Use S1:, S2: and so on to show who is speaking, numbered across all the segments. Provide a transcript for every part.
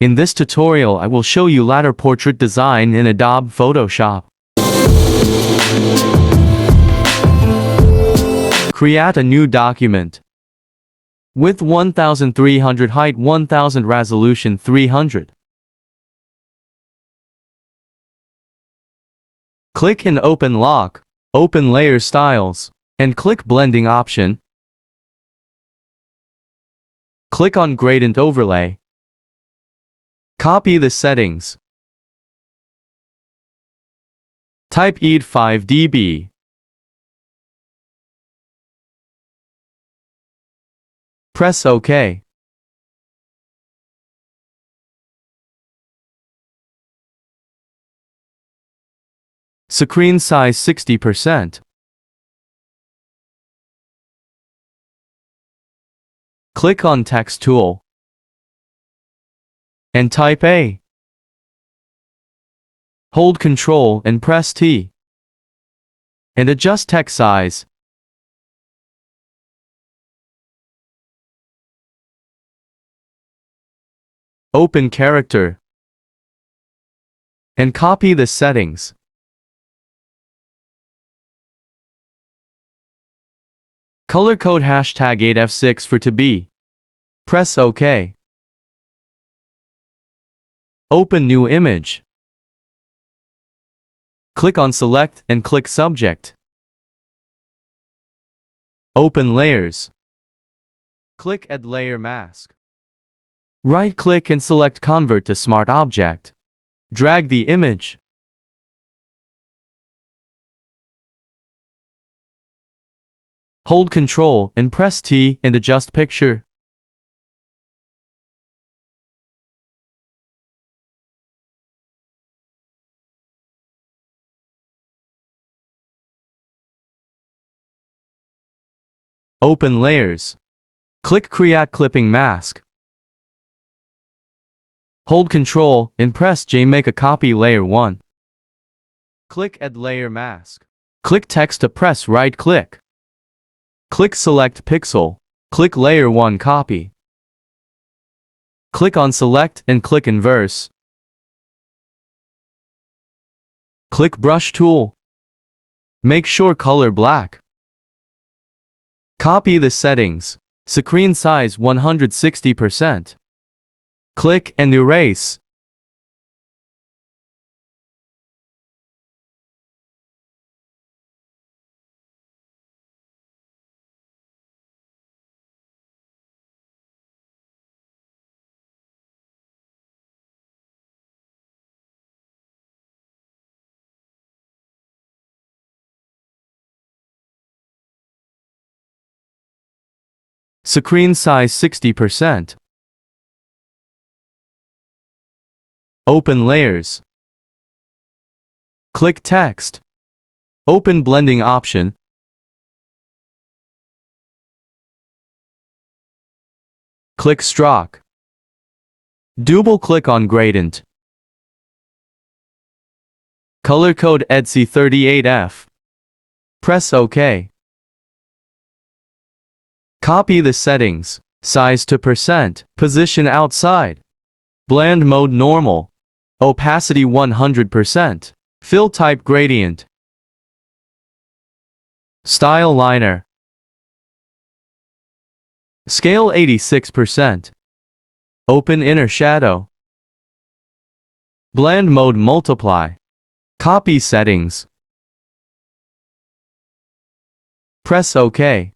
S1: In this tutorial I will show you ladder portrait design in Adobe Photoshop. Create a new document. Width 1300, height 1000, resolution 300. Click in Open Lock, open Layer Styles, and click Blending option. Click on Gradient Overlay. Copy the settings. Type ED 5 dB. Press OK. Screen size 60%. Click on Text tool and type A. Hold Ctrl and press T and adjust text size. Open character and copy the settings. Color code #8F6 for to be. Press OK. Open new image. Click on Select and click Subject. Open Layers. Click Add Layer Mask. Right-click and select Convert to Smart Object. Drag the image. Hold Ctrl and press T and adjust picture. Open Layers. Click Create Clipping Mask. Hold Ctrl and press J. Make a copy layer 1. Click Add Layer Mask. Click Text to press right-click. Click Select Pixel. Click Layer 1 Copy. Click on Select and click Inverse. Click Brush tool. Make sure color black. Copy the settings. Screen size 160%. Click and erase. Screen size 60%. Open Layers. Click Text. Open Blending option. Click Stroke. Double-click on Gradient. Color code EDC38F. Press OK. Copy the settings. Size to %, position outside. Blend mode normal. Opacity 100%. Fill type gradient. Style liner. Scale 86%. Open inner shadow. Blend mode multiply. Copy settings. Press OK.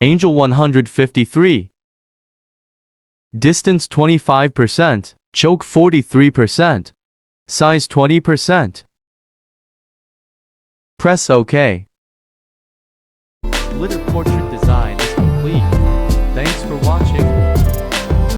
S1: Angel 153. Distance 25%. Choke 43%. Size 20%. Press OK. Ladder portrait